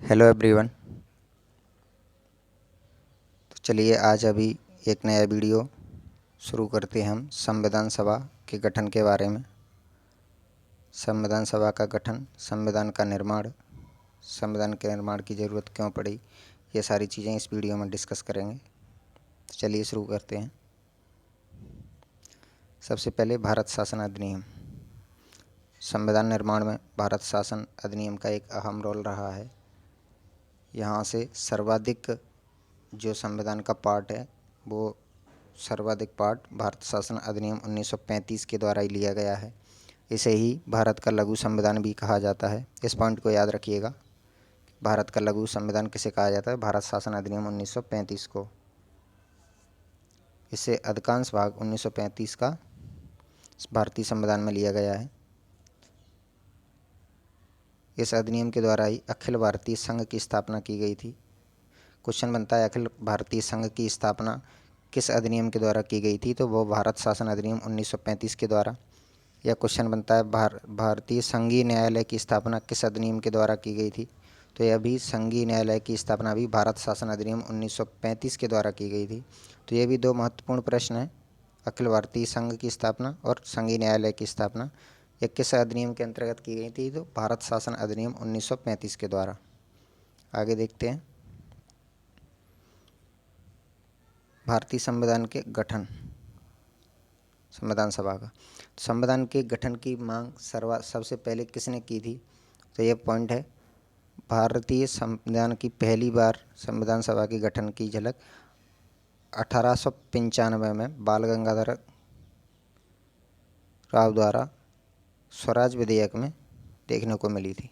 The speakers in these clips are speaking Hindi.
Hello everyone. तो चलिए आज अभी एक नया वीडियो शुरू करते हैं हम संविधान सभा के गठन के बारे में। संविधान सभा का गठन, संविधान का निर्माण, संविधान के निर्माण की ज़रूरत क्यों पड़ी, ये सारी चीज़ें इस वीडियो में डिस्कस करेंगे। तो चलिए शुरू करते हैं। सबसे पहले भारत शासन अधिनियम। संविधान निर्माण में भारत शासन अधिनियम का एक अहम रोल रहा है। यहाँ से सर्वाधिक जो संविधान का पार्ट है वो सर्वाधिक पार्ट भारत शासन अधिनियम 1935 के द्वारा ही लिया गया है। इसे ही भारत का लघु संविधान भी कहा जाता है। इस पॉइंट को याद रखिएगा। भारत का लघु संविधान किसे कहा जाता है? भारत शासन अधिनियम 1935 को। इससे अधिकांश भाग 1935 का भारतीय संविधान में लिया गया है। इस अधिनियम के द्वारा ही अखिल भारतीय संघ की स्थापना की गई थी। क्वेश्चन बनता है अखिल भारतीय संघ की स्थापना किस अधिनियम के द्वारा की गई थी? तो वो भारत शासन अधिनियम 1935 के द्वारा। या क्वेश्चन बनता है भारतीय संघीय न्यायालय की स्थापना किस अधिनियम के द्वारा की गई थी? तो यह भी संघीय न्यायालय की स्थापना भी भारत शासन अधिनियम 1935 के द्वारा की गई थी। तो ये भी दो महत्वपूर्ण प्रश्न हैं। अखिल भारतीय संघ की स्थापना और संघीय न्यायालय की स्थापना यह किस अधिनियम के अंतर्गत की गई थी? तो भारत शासन अधिनियम 1935 के द्वारा। आगे देखते हैं भारतीय संविधान के गठन, संविधान सभा का। संविधान के गठन की मांग सबसे पहले किसने की थी? तो यह पॉइंट है, भारतीय संविधान की पहली बार संविधान सभा के गठन की झलक 1895 में बाल गंगाधर राव द्वारा स्वराज विधेयक में देखने को मिली थी।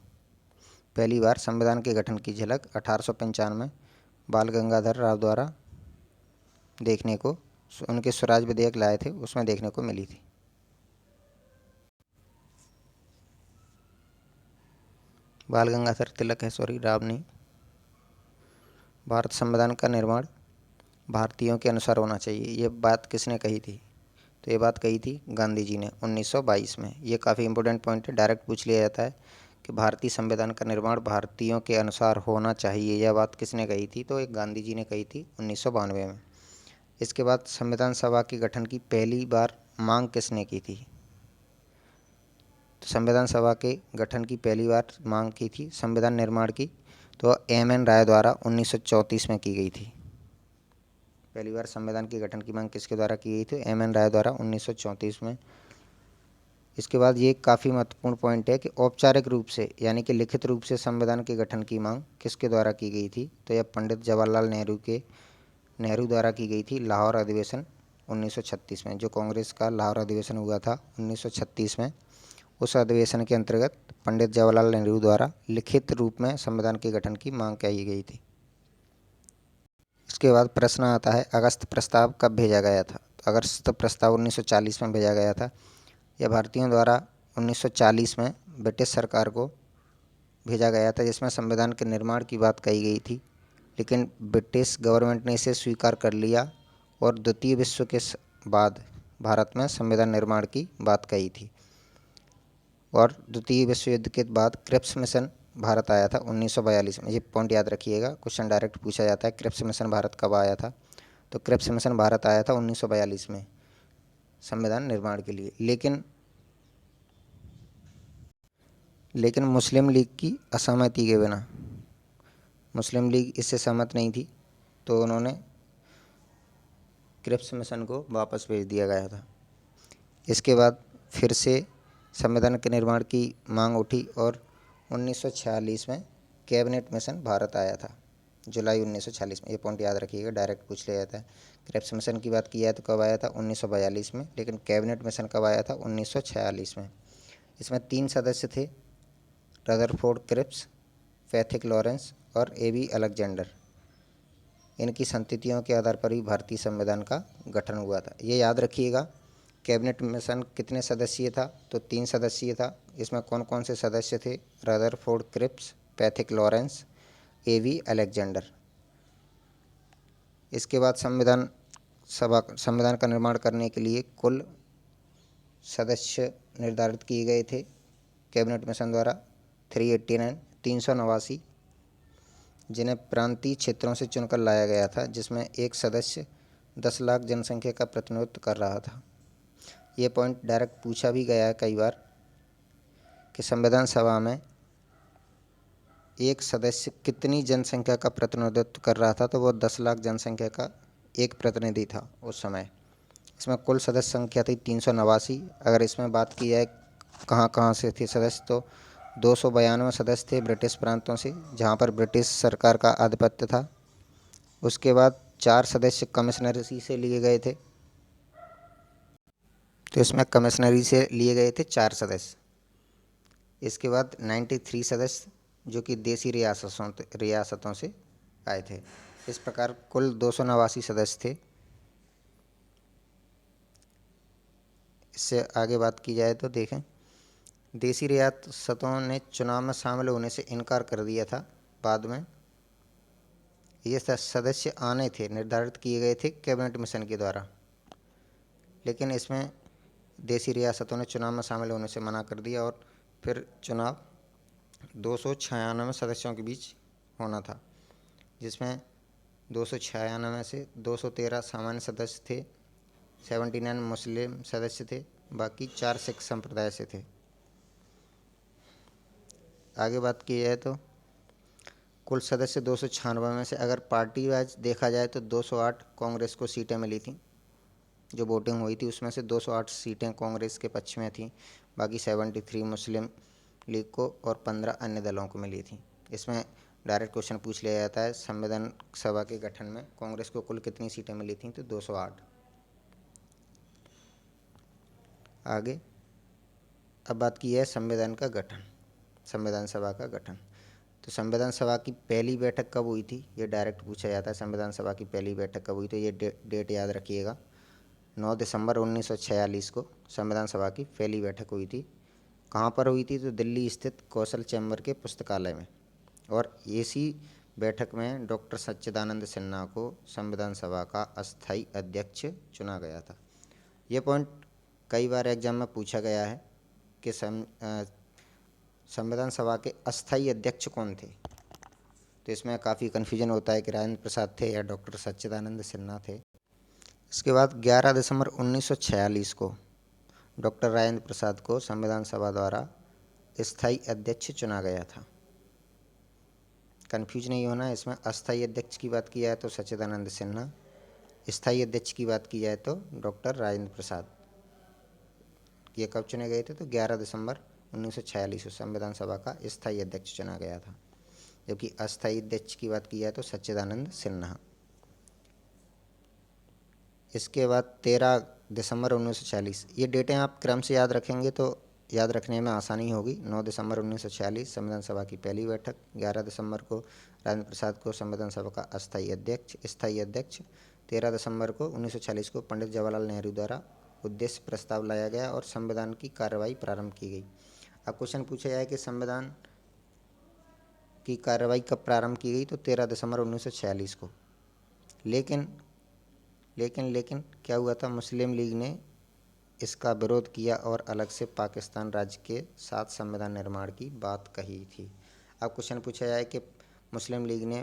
पहली बार संविधान के गठन की झलक 1895 में बाल गंगाधर राव द्वारा देखने को, उनके स्वराज विधेयक लाए थे उसमें देखने को मिली थी। बाल गंगाधर तिलक है, सॉरी, राव नहीं। भारत संविधान का निर्माण भारतीयों के अनुसार होना चाहिए, ये बात किसने कही थी? तो ये बात कही थी गांधी जी ने 1922 में। ये काफ़ी इंपॉर्टेंट पॉइंट है, डायरेक्ट पूछ लिया जाता है कि भारतीय संविधान का निर्माण भारतीयों के अनुसार होना चाहिए, यह बात किसने कही थी? तो एक गांधी जी ने कही थी 1992 में। इसके बाद संविधान सभा के गठन की पहली बार मांग किसने की थी? तो संविधान सभा के गठन की पहली बार मांग की थी संविधान निर्माण की, तो एम.एन. राय द्वारा 1934 में की गई थी। पहली बार संविधान के गठन की मांग किसके द्वारा की गई थी? एम.एन. राय द्वारा 1934 में। इसके बाद ये काफ़ी महत्वपूर्ण पॉइंट है कि औपचारिक रूप से यानी कि लिखित रूप से संविधान के गठन की मांग किसके द्वारा की गई थी? तो यह पंडित जवाहरलाल नेहरू द्वारा की गई थी लाहौर अधिवेशन 1936 में। जो कांग्रेस का लाहौर अधिवेशन हुआ था 1936 में, उस अधिवेशन के अंतर्गत पंडित जवाहरलाल नेहरू द्वारा लिखित रूप में संविधान के गठन की मांग की गई थी। इसके बाद प्रश्न आता है अगस्त प्रस्ताव कब भेजा गया था? तो अगस्त प्रस्ताव 1940 में भेजा गया था। यह भारतीयों द्वारा 1940 में ब्रिटिश सरकार को भेजा गया था, जिसमें संविधान के निर्माण की बात कही गई थी, लेकिन ब्रिटिश गवर्नमेंट ने इसे स्वीकार कर लिया और द्वितीय विश्व के बाद भारत में संविधान निर्माण की बात कही थी। और द्वितीय विश्व युद्ध के बाद क्रिप्स मिशन भारत आया था 1942 में। ये पॉइंट याद रखिएगा, क्वेश्चन डायरेक्ट पूछा जाता है क्रिप्स मिशन भारत कब आया था? तो क्रिप्स मिशन भारत आया था 1942 में संविधान निर्माण के लिए। लेकिन मुस्लिम लीग की असहमति के बिना, मुस्लिम लीग इससे सहमत नहीं थी, तो उन्होंने क्रिप्स मिशन को वापस भेज दिया गया था। इसके बाद फिर से संविधान के निर्माण की मांग उठी और 1946 में कैबिनेट मिशन भारत आया था, जुलाई 1946 में। ये पॉइंट याद रखिएगा, डायरेक्ट पूछ लिया जाता है। क्रिप्स मिशन की बात की है तो कब आया था? 1942 में। लेकिन कैबिनेट मिशन कब आया था? 1946 में। इसमें 3 सदस्य थे, रदरफोर्ड क्रिप्स, पैथिक लॉरेंस और ए.बी. अलेक्जेंडर। इनकी संततियों के आधार पर ही भारतीय संविधान का गठन हुआ था, ये याद रखिएगा। कैबिनेट मिशन कितने सदस्यीय था? तो 3 सदस्यीय था। इसमें कौन कौन से सदस्य थे? Rutherford Cripps, Pethick Lawrence, A B. Alexander. इसके बाद संविधान का निर्माण करने के लिए कुल सदस्य निर्धारित किए गए थे कैबिनेट मिशन द्वारा 389, 389। जिन्हें प्रांतीय क्षेत्रों से चुनकर लाया गया था, जिसमें एक सदस्य 10 लाख जनसंख्या का प्रतिनिधित्व कर रहा था। ये पॉइंट डायरेक्ट पूछा भी गया है कई बार कि संविधान सभा में एक सदस्य कितनी जनसंख्या का प्रतिनिधित्व कर रहा था, तो वो 10 लाख जनसंख्या का एक प्रतिनिधि था उस समय। इसमें कुल सदस्य संख्या थी 389। अगर इसमें बात की जाए कहाँ कहाँ से थे सदस्य, तो 292 सदस्य थे ब्रिटिश प्रांतों से, जहाँ पर ब्रिटिश सरकार का आधिपत्य था। उसके बाद 4 सदस्य कमिश्नरी से लिए गए थे, तो इसमें कमिश्नरी से लिए गए थे 4 सदस्य। इसके बाद 93 सदस्य जो कि देसी रियासतों से आए थे। इस प्रकार कुल 289 सदस्य थे। इससे आगे बात की जाए तो देखें, देसी रियासतों ने चुनाव में शामिल होने से इनकार कर दिया था। बाद में ये सदस्य आने थे, निर्धारित किए गए थे कैबिनेट मिशन के द्वारा, लेकिन इसमें देसी रियासतों ने चुनाव में शामिल होने से मना कर दिया और फिर चुनाव 296 सदस्यों के बीच होना था, जिसमें 296 से 213 सामान्य सदस्य थे, 79 मुस्लिम सदस्य थे, बाकी 4 सिख संप्रदाय से थे। आगे बात की जाए तो कुल सदस्य 296 में से अगर पार्टी वाइज देखा जाए तो 208 कांग्रेस को सीटें मिली थी। जो वोटिंग हुई थी उसमें से 208 सीटें कांग्रेस के पक्ष में थी, बाकी 73 मुस्लिम लीग को और 15 अन्य दलों को मिली थी। इसमें डायरेक्ट क्वेश्चन पूछ लिया जाता है, संविधान सभा के गठन में कांग्रेस को कुल कितनी सीटें मिली थी, तो 208। आगे अब बात की है संविधान का गठन, संविधान सभा का गठन। तो संविधान सभा की पहली बैठक कब हुई थी, ये डायरेक्ट पूछा जाता है। संविधान सभा की पहली बैठक कब हुई, तो ये डेट याद रखिएगा, 9 दिसंबर 1946 को संविधान सभा की पहली बैठक हुई थी। कहाँ पर हुई थी, तो दिल्ली स्थित कौशल चैम्बर के पुस्तकालय में। और इसी बैठक में डॉक्टर सच्चिदानंद सिन्हा को संविधान सभा का अस्थायी अध्यक्ष चुना गया था। ये पॉइंट कई बार एग्जाम में पूछा गया है कि संविधान सभा के अस्थायी अध्यक्ष कौन थे। तो इसमें काफ़ी कन्फ्यूजन होता है कि राजेंद्र प्रसाद थे या डॉक्टर सच्चिदानंद सिन्हा थे। इसके बाद 11 दिसंबर 1946 को डॉक्टर राजेंद्र प्रसाद को संविधान सभा द्वारा स्थायी अध्यक्ष चुना गया था। कन्फ्यूज नहीं होना, इसमें अस्थायी अध्यक्ष की बात की जाए तो सच्चिदानंद सिन्हा, स्थायी अध्यक्ष की बात की जाए तो डॉक्टर राजेंद्र प्रसाद। ये कब चुने गए थे, तो 11 दिसंबर 1946 को संविधान सभा का स्थायी अध्यक्ष चुना गया था, जबकि अस्थायी अध्यक्ष की बात की जाए तो सच्चिदानंद सिन्हा। इसके बाद 13 दिसंबर 1946, ये डेटें आप क्रम से याद रखेंगे तो याद रखने में आसानी होगी। 9 दिसंबर 1946 संविधान सभा की पहली बैठक, 11 दिसंबर को राजेंद्र प्रसाद को संविधान सभा का स्थायी अध्यक्ष, 13 दिसंबर को 1946 को पंडित जवाहरलाल नेहरू द्वारा उद्देश्य प्रस्ताव लाया गया और संविधान की कार्रवाई प्रारंभ की गई। अब क्वेश्चन पूछा जाए कि संविधान की कार्रवाई कब प्रारंभ की गई, तो 13 दिसंबर 1946 को। लेकिन क्या हुआ था, मुस्लिम लीग ने इसका विरोध किया और अलग से पाकिस्तान राज्य के साथ संविधान निर्माण की बात कही थी। अब क्वेश्चन पूछा जाए कि मुस्लिम लीग ने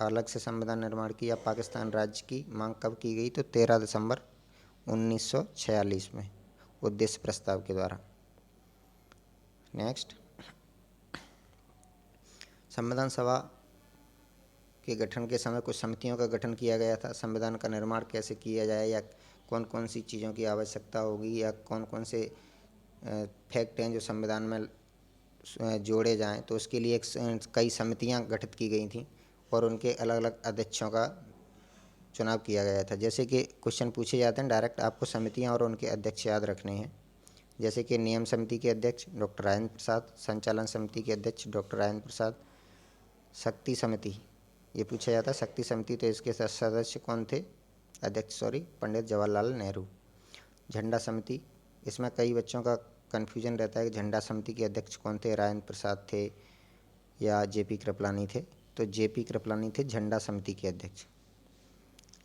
अलग से संविधान निर्माण की या पाकिस्तान राज्य की मांग कब की गई, तो 13 दिसंबर 1946 में उद्देश्य प्रस्ताव के द्वारा। नेक्स्ट, संविधान सभा के गठन के समय कुछ समितियों का गठन किया गया था। संविधान का निर्माण कैसे किया जाए या कौन कौन सी चीज़ों की आवश्यकता होगी या कौन कौन से फैक्ट हैं जो संविधान में जोड़े जाएं, तो उसके लिए कई समितियां गठित की गई थी और उनके अलग अलग अध्यक्षों का चुनाव किया गया था। जैसे कि क्वेश्चन पूछे जाते हैं डायरेक्ट, आपको समितियां और उनके अध्यक्ष याद रखने हैं। जैसे कि नियम समिति के अध्यक्ष डॉक्टर राजेंद्र प्रसाद, संचालन समिति के अध्यक्ष डॉक्टर राजेंद्र प्रसाद, शक्ति समिति, ये पूछा जाता है शक्ति समिति, तो इसके सदस्य कौन थे, पंडित जवाहरलाल नेहरू। झंडा समिति, इसमें कई बच्चों का कन्फ्यूजन रहता है कि झंडा समिति के अध्यक्ष कौन थे, राजेंद्र प्रसाद थे या जेपी कृपलानी थे, तो जेपी कृपलानी थे झंडा समिति के अध्यक्ष।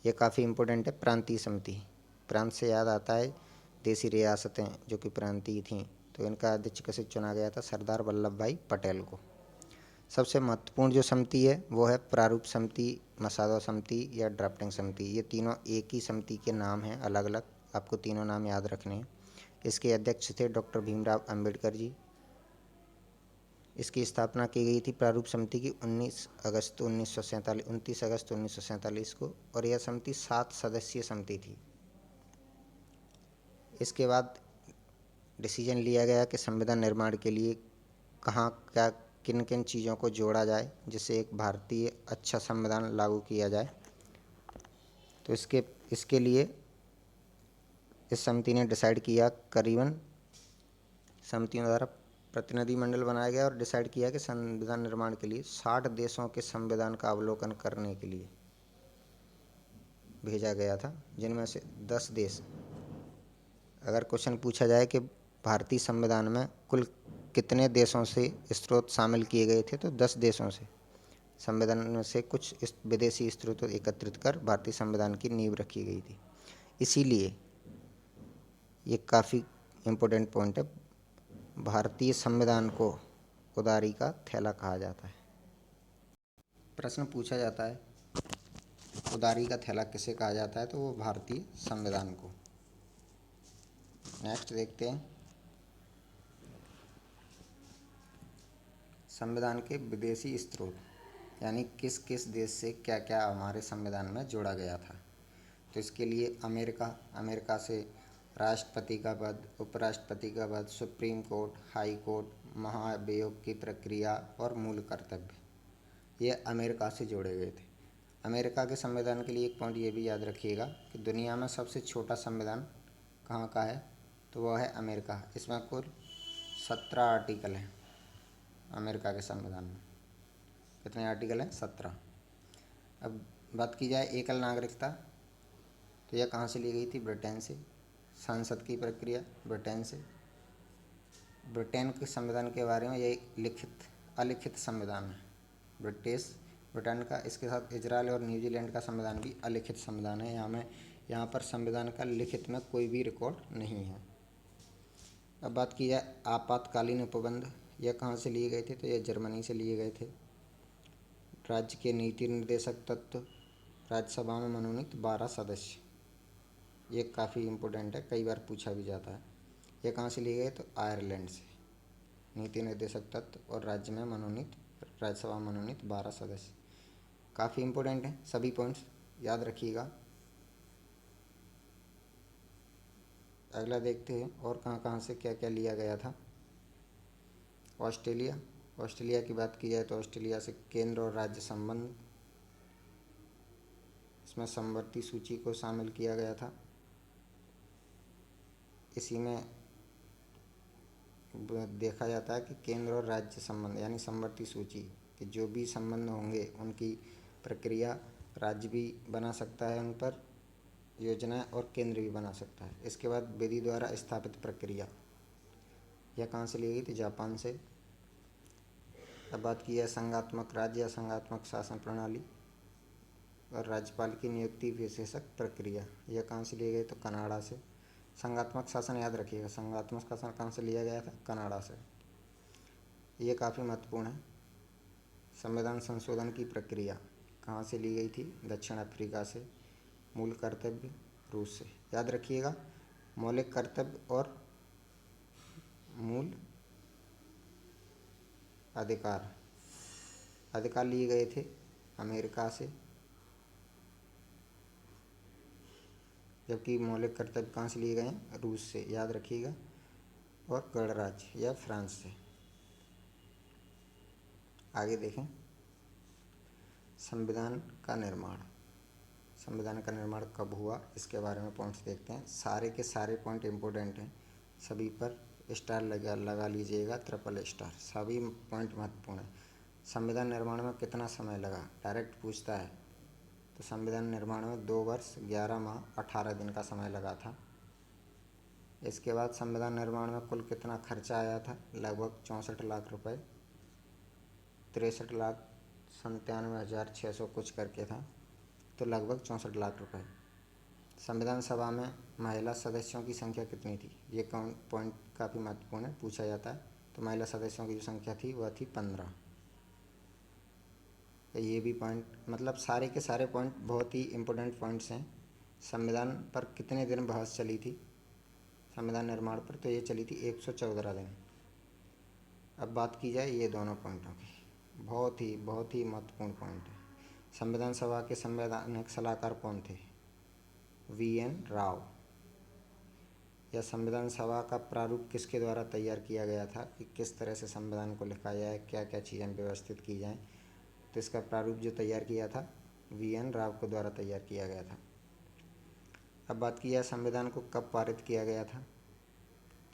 ये काफ़ी इंपॉर्टेंट है। प्रांतीय समिति, प्रांत से याद आता है देसी रियासतें जो कि प्रांतीय थीं, तो इनका अध्यक्ष कैसे चुना गया था, सरदार वल्लभ भाई पटेल को। सबसे महत्वपूर्ण जो समिति है वो है प्रारूप समिति, मसौदा समिति या ड्राफ्टिंग समिति। ये तीनों एक ही समिति के नाम हैं, अलग अलग, आपको तीनों नाम याद रखने हैं। इसके अध्यक्ष थे डॉक्टर भीमराव अंबेडकर जी। इसकी स्थापना की गई थी प्रारूप समिति की 29 अगस्त 1947 को, और यह समिति 7 सदस्यीय समिति थी। इसके बाद डिसीजन लिया गया कि संविधान निर्माण के लिए कहाँ क्या किन किन चीज़ों को जोड़ा जाए जिससे एक भारतीय अच्छा संविधान लागू किया जाए। तो इसके लिए इस समिति ने डिसाइड किया, करीबन समितियों द्वारा प्रतिनिधिमंडल बनाया गया और डिसाइड किया कि संविधान निर्माण के लिए 60 देशों के संविधान का अवलोकन करने के लिए भेजा गया था, जिनमें से 10 देश। अगर क्वेश्चन पूछा जाए कि भारतीय संविधान में कुल कितने देशों से स्रोत शामिल किए गए थे, तो 10 देशों से संविधान में से कुछ विदेशी स्रोत एकत्रित कर भारतीय संविधान की नींव रखी गई थी। इसीलिए ये काफ़ी इम्पोर्टेंट पॉइंट है, भारतीय संविधान को उदारी का थैला कहा जाता है। प्रश्न पूछा जाता है उदारी का थैला किसे कहा जाता है, तो वो भारतीय संविधान को। नेक्स्ट देखते हैं संविधान के विदेशी स्रोत, यानी किस किस देश से क्या क्या हमारे संविधान में जोड़ा गया था। तो इसके लिए अमेरिका से राष्ट्रपति का पद, उपराष्ट्रपति का पद, सुप्रीम कोर्ट, हाई कोर्ट, महाभियोग की प्रक्रिया और मूल कर्तव्य, ये अमेरिका से जोड़े गए थे। अमेरिका के संविधान के लिए एक पॉइंट ये भी याद रखिएगा कि दुनिया में सबसे छोटा संविधान कहाँ का है, तो वह है अमेरिका। इसमें कुल 17 आर्टिकल हैं। अमेरिका के संविधान में कितने आर्टिकल हैं? 17। अब बात की जाए एकल नागरिकता, तो यह कहाँ से ली गई थी? ब्रिटेन से। संसद की प्रक्रिया ब्रिटेन से। ब्रिटेन के संविधान के बारे में यह अलिखित संविधान है ब्रिटेन का। इसके साथ इजराइल और न्यूजीलैंड का संविधान भी अलिखित संविधान है। यहाँ पर संविधान का लिखित में कोई भी रिकॉर्ड नहीं है। अब बात की जाए आपातकालीन उपबंध, यह कहाँ से लिए गए थे, तो यह जर्मनी से लिए गए थे। राज्य के नीति निर्देशक तत्व, राज्यसभा में मनोनीत 12 सदस्य, ये काफ़ी इम्पोर्टेंट है, कई बार पूछा भी जाता है। ये कहाँ से लिए गए, तो आयरलैंड से। नीति निर्देशक तत्व और राज्यसभा मनोनीत 12 सदस्य, काफ़ी इम्पोर्टेंट है, सभी पॉइंट्स याद रखिएगा। अगला देखते हैं और कहाँ कहाँ से क्या क्या लिया गया था। ऑस्ट्रेलिया की बात की जाए तो ऑस्ट्रेलिया से केंद्र और राज्य संबंध, इसमें समवर्ती सूची को शामिल किया गया था। इसी में देखा जाता है कि केंद्र और राज्य संबंध यानी समवर्ती सूची कि जो भी संबंध होंगे उनकी प्रक्रिया राज्य भी बना सकता है, उन पर योजनाएं, और केंद्र भी बना सकता है। इसके बाद विधि द्वारा स्थापित प्रक्रिया, यह कहाँ से ली गई थी? जापान से। अब बात की है संघात्मक राज्य या संघात्मक शासन प्रणाली और राज्यपाल की नियुक्ति विशेषक प्रक्रिया, यह कहाँ से लिए गए? तो कनाडा से। संघात्मक शासन याद रखिएगा, संघात्मक शासन कहाँ से लिया गया था? कनाडा से। ये काफ़ी महत्वपूर्ण है। संविधान संशोधन की प्रक्रिया कहाँ से ली गई थी? दक्षिण अफ्रीका से। मूल कर्तव्य रूस से। याद रखिएगा, मौलिक कर्तव्य और मूल अधिकार लिए गए थे अमेरिका से, जबकि मौलिक कर्तव्य कहाँ से लिए गए हैं? रूस से। याद रखिएगा। और गणराज्य या फ्रांस से। आगे देखें संविधान का निर्माण कब हुआ, इसके बारे में पॉइंट्स देखते हैं। सारे के सारे पॉइंट इम्पोर्टेंट हैं, सभी पर स्टार लगा लीजिएगा, ट्रिपल स्टार, सभी पॉइंट महत्वपूर्ण हैं। संविधान निर्माण में कितना समय लगा, डायरेक्ट पूछता है, तो संविधान निर्माण में 2 वर्ष 11 माह 18 दिन का समय लगा था। इसके बाद संविधान निर्माण में कुल कितना खर्चा आया था? लगभग 64 लाख रुपए, 63,97,600 कुछ करके था, तो लगभग 64 लाख रुपए। संविधान सभा में महिला सदस्यों की संख्या कितनी थी? ये पॉइंट काफ़ी महत्वपूर्ण है, पूछा जाता है। तो महिला सदस्यों की जो संख्या थी वह थी 15। तो ये भी पॉइंट, मतलब सारे के सारे पॉइंट बहुत ही इम्पोर्टेंट पॉइंट्स हैं। संविधान पर कितने दिन बहस चली थी संविधान निर्माण पर, तो ये चली थी 114 दिन। अब बात की जाए ये दोनों पॉइंटों की, बहुत ही महत्वपूर्ण पॉइंट है। संविधान सभा के संवैधानिक सलाहकार कौन थे? वी.एन. राव। या संविधान सभा का प्रारूप किसके द्वारा तैयार किया गया था कि किस तरह से संविधान को लिखा जाए, क्या क्या चीज़ें व्यवस्थित की जाएं, तो इसका प्रारूप जो तैयार किया था वी.एन. राव के द्वारा तैयार किया गया था। अब बात की जाए संविधान को कब पारित किया गया था,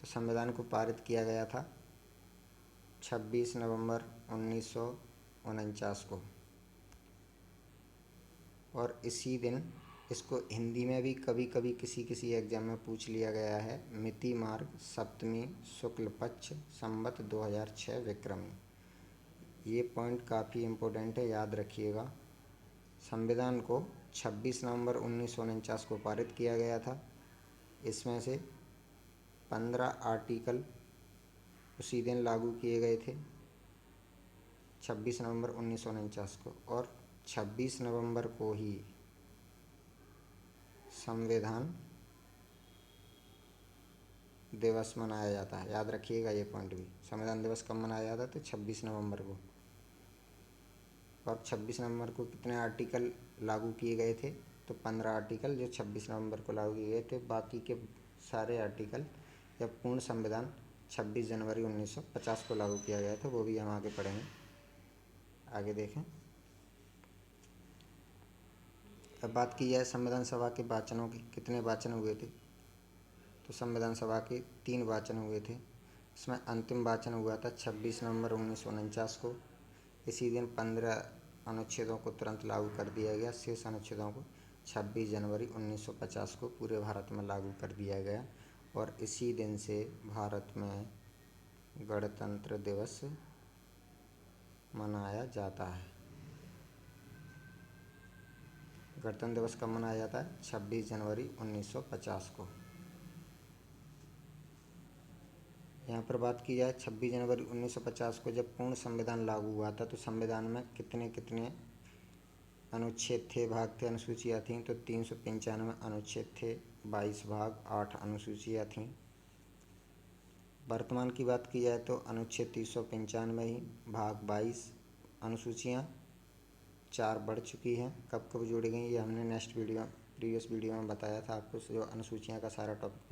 तो संविधान को पारित किया गया था 26 नवंबर 1949 को। और इसी दिन इसको हिंदी में भी कभी कभी किसी किसी एग्जाम में पूछ लिया गया है, मिति मार्ग सप्तमी शुक्ल पक्ष संवत 2006 विक्रमी। ये पॉइंट काफ़ी इम्पोर्टेंट है, याद रखिएगा। संविधान को 26 नवंबर 1949 को पारित किया गया था। इसमें से 15 आर्टिकल उसी दिन लागू किए गए थे 26 नवंबर 1949 को, और 26 नवंबर को ही संविधान दिवस मनाया जाता है। याद रखिएगा ये पॉइंट भी, संविधान दिवस कब मनाया जाता है, तो 26 नवंबर को। और 26 नवंबर को कितने आर्टिकल लागू किए गए थे, तो 15 आर्टिकल जो 26 नवंबर को लागू किए गए थे। बाकी के सारे आर्टिकल या पूर्ण संविधान 26 जनवरी 1950 को लागू किया गया था, वो भी हम आगे पढ़ेंगे। आगे देखें। अब बात की जाए संविधान सभा के वाचनों की, कितने वाचन हुए थे, तो संविधान सभा के 3 वाचन हुए थे। इसमें अंतिम वाचन हुआ था 26 नवंबर 1949 को। इसी दिन 15 अनुच्छेदों को तुरंत लागू कर दिया गया। शेष अनुच्छेदों को 26 जनवरी 1950 को पूरे भारत में लागू कर दिया गया। और इसी दिन से भारत में गणतंत्र दिवस मनाया जाता है। गणतंत्र दिवस कब मनाया जाता है? 26 जनवरी 1950 को। यहाँ पर बात की जाए 26 जनवरी 1950 को जब पूर्ण संविधान लागू हुआ था, तो संविधान में कितने कितने अनुच्छेद थे, भाग थे, अनुसूचियाँ थीं, तो 395 अनुच्छेद थे, 22 भाग, 8 अनुसूचियाँ थीं। वर्तमान की बात की जाए तो अनुच्छेद 395 ही, भाग 22, अनुसूचियाँ 4 बढ़ चुकी हैं। कब कब जोड़ी गई ये हमने प्रीवियस वीडियो में बताया था आपको, जो अनुसूचियाँ का सारा टॉपिक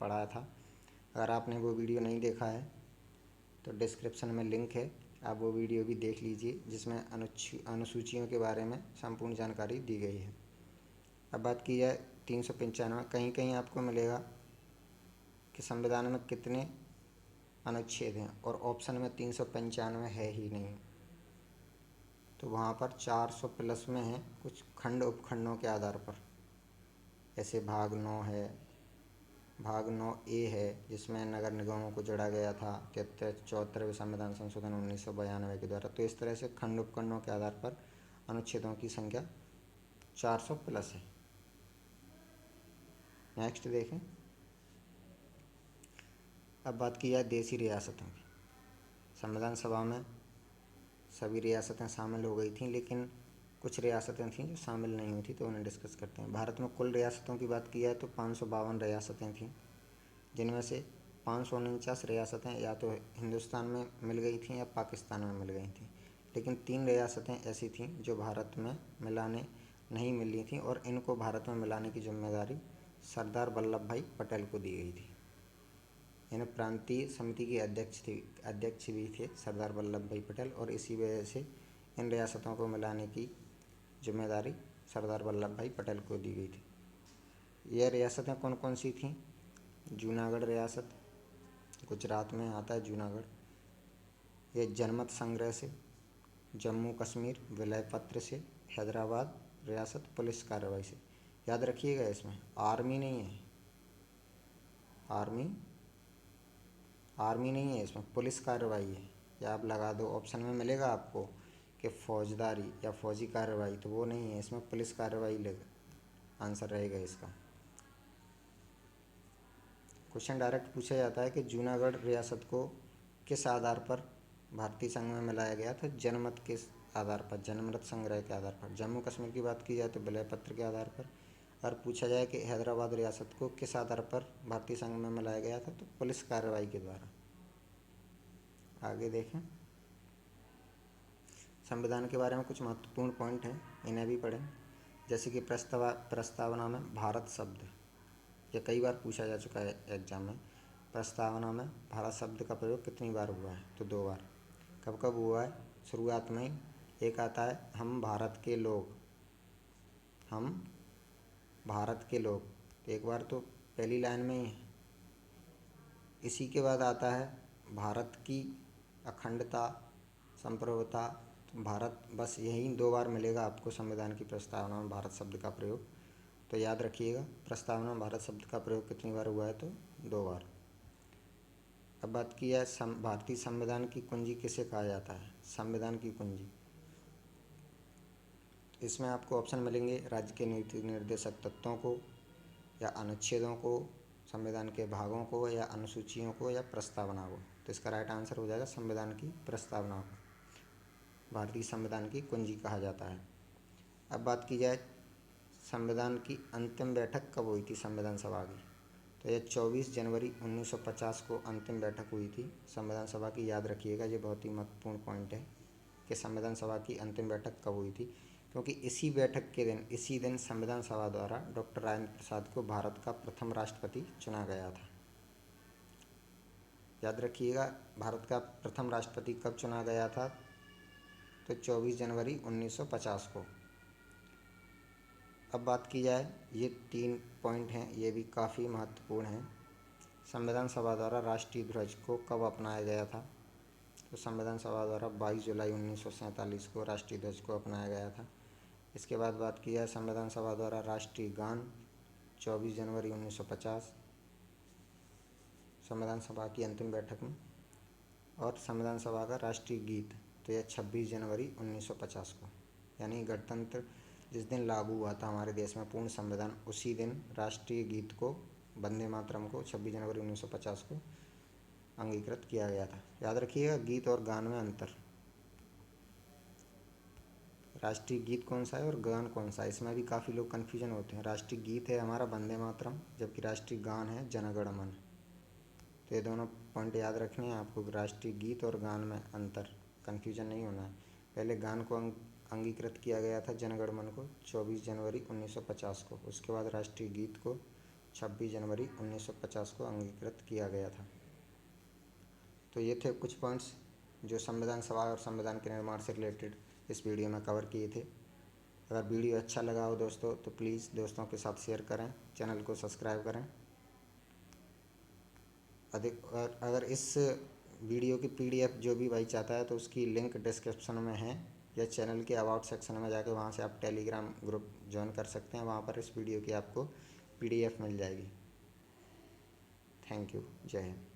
पढ़ाया था। अगर आपने वो वीडियो नहीं देखा है तो डिस्क्रिप्शन में लिंक है, आप वो वीडियो भी देख लीजिए, जिसमें अनुसूचियों के बारे में संपूर्ण जानकारी दी गई है। अब बात की जाए 395, कहीं कहीं आपको मिलेगा कि संविधान में कितने अनुच्छेद हैं, और ऑप्शन में 395 है ही नहीं, तो वहाँ पर 400 प्लस में है कुछ खंड उपखंडों के आधार पर। ऐसे भाग 9 है, भाग 9A है, जिसमें नगर निगमों को जोड़ा गया था 74वें संविधान संशोधन 1992 के द्वारा। तो इस तरह से खंड उपखंडों के आधार पर अनुच्छेदों की संख्या 400 प्लस है। नेक्स्ट देखें। अब बात की जाए देशी रियासतों की। संविधान सभा में सभी रियासतें शामिल हो गई थीं, लेकिन कुछ रियासतें थीं जो शामिल नहीं हुई थी, तो उन्हें डिस्कस करते हैं। भारत में कुल रियासतों की बात की जाए तो 552 रियासतें थीं, जिनमें से 549 रियासतें या तो हिंदुस्तान में मिल गई थीं या पाकिस्तान में मिल गई थीं। लेकिन 3 रियासतें ऐसी थीं जो भारत में मिलाने नहीं मिली थीं, और इनको भारत में मिलाने की जिम्मेदारी सरदार वल्लभ भाई पटेल को दी गई थी। यानी प्रांतीय समिति के अध्यक्ष भी थे सरदार वल्लभ भाई पटेल, और इसी वजह से इन रियासतों को मिलाने की जिम्मेदारी सरदार वल्लभ भाई पटेल को दी गई थी। यह रियासतें कौन कौन सी थीं? जूनागढ़ रियासत, गुजरात में आता है जूनागढ़, ये जनमत संग्रह से, जम्मू कश्मीर विलय पत्र से, हैदराबाद रियासत पुलिस कार्रवाई से। याद रखिएगा इसमें आर्मी नहीं है, आर्मी नहीं है, इसमें पुलिस कार्रवाई है। या आप लगा दो, ऑप्शन में मिलेगा आपको कि फौजदारी या फौजी कार्रवाई, तो वो नहीं है, इसमें पुलिस कार्रवाई आंसर रहेगा इसका। क्वेश्चन डायरेक्ट पूछा जाता है कि जूनागढ़ रियासत को किस आधार पर भारतीय संघ में मिलाया गया था? जनमत के आधार पर, जनमत संग्रह के आधार पर। जम्मू कश्मीर की बात की जाए तो विलय पत्र के आधार पर। अगर पूछा जाए कि हैदराबाद रियासत को किस आधार पर भारतीय संघ में मिलाया गया था, तो पुलिस कार्रवाई के द्वारा। आगे देखें, संविधान के बारे में कुछ महत्वपूर्ण पॉइंट हैं, इन्हें भी पढ़ें। जैसे कि प्रस्तावना में भारत शब्द, ये कई बार पूछा जा चुका है एग्जाम में। प्रस्तावना में भारत शब्द का प्रयोग कितनी बार हुआ है, तो 2 बार। कब कब हुआ है, शुरुआत में ही। एक आता है हम भारत के लोग, हम भारत के लोग, तो एक बार तो पहली लाइन में ही है। इसी के बाद आता है भारत की अखंडता, संप्रभुता, भारत, बस यही 2 बार मिलेगा आपको संविधान की प्रस्तावना में भारत शब्द का प्रयोग। तो याद रखिएगा, प्रस्तावना में भारत शब्द का प्रयोग कितनी बार हुआ है, तो 2 बार। अब बात की है भारतीय संविधान की कुंजी किसे कहा जाता है, संविधान की कुंजी। इसमें आपको ऑप्शन मिलेंगे राज्य के नीति निर्देशक तत्वों को, या अनुच्छेदों को, संविधान के भागों को, या अनुसूचियों को, या प्रस्तावना को। तो इसका राइट आंसर हो जाएगा संविधान की प्रस्तावना को भारतीय संविधान की कुंजी कहा जाता है। अब बात की जाए संविधान की अंतिम बैठक कब हुई थी संविधान सभा की, तो यह 24 जनवरी 1950 को अंतिम बैठक हुई थी संविधान सभा की। याद रखिएगा, ये बहुत ही महत्वपूर्ण पॉइंट है कि संविधान सभा की अंतिम बैठक कब हुई थी, क्योंकि इसी बैठक के दिन, इसी दिन संविधान सभा द्वारा डॉक्टर राजेंद्र प्रसाद को भारत का प्रथम राष्ट्रपति चुना गया था। याद रखिएगा, भारत का प्रथम राष्ट्रपति कब चुना गया था, तो 24 जनवरी 1950 को। अब बात की जाए, ये 3 पॉइंट हैं, ये भी काफ़ी महत्वपूर्ण हैं। संविधान सभा द्वारा राष्ट्रीय ध्वज को कब अपनाया गया था, तो संविधान सभा द्वारा 22 जुलाई 1947 को राष्ट्रीय ध्वज को अपनाया गया था। इसके बाद बात की जाए संविधान सभा द्वारा राष्ट्रीय गान, 24 जनवरी 1950 संविधान सभा की अंतिम बैठक में। और संविधान सभा का राष्ट्रीय गीत, तो यह 26 जनवरी 1950 को, यानी गणतंत्र जिस दिन लागू हुआ था हमारे देश में पूर्ण संविधान, उसी दिन राष्ट्रीय गीत को, वंदे मातरम को 26 जनवरी 1950 को अंगीकृत किया गया था। याद रखिएगा, गीत और गान में अंतर, राष्ट्रीय गीत कौन सा है और गान कौन सा है, इसमें भी काफ़ी लोग कन्फ्यूजन होते हैं। राष्ट्रीय गीत है हमारा वंदे मातरम, जबकि राष्ट्रीय गान है जन गण मन। तो ये दोनों पॉइंट याद रखने हैं आपको, राष्ट्रीय गीत और गान में अंतर, कन्फ्यूजन नहीं होना है। पहले गान को अंगीकृत किया गया था जन गण मन को 24 जनवरी 1950 को, उसके बाद राष्ट्रीय गीत को 26 जनवरी 1950 को अंगीकृत किया गया था। तो ये थे कुछ पॉइंट्स जो संविधान सभा और संविधान के निर्माण से रिलेटेड इस वीडियो में कवर किए थे। अगर वीडियो अच्छा लगा हो दोस्तों, तो प्लीज़ दोस्तों के साथ शेयर करें, चैनल को सब्सक्राइब करें। अगर इस वीडियो की PDF जो भी भाई चाहता है, तो उसकी लिंक डिस्क्रिप्शन में है, या चैनल के अबाउट सेक्शन में जाके वहाँ से आप टेलीग्राम ग्रुप ज्वाइन कर सकते हैं, वहाँ पर इस वीडियो की आपको PDF मिल जाएगी। थैंक यू, जय हिंद।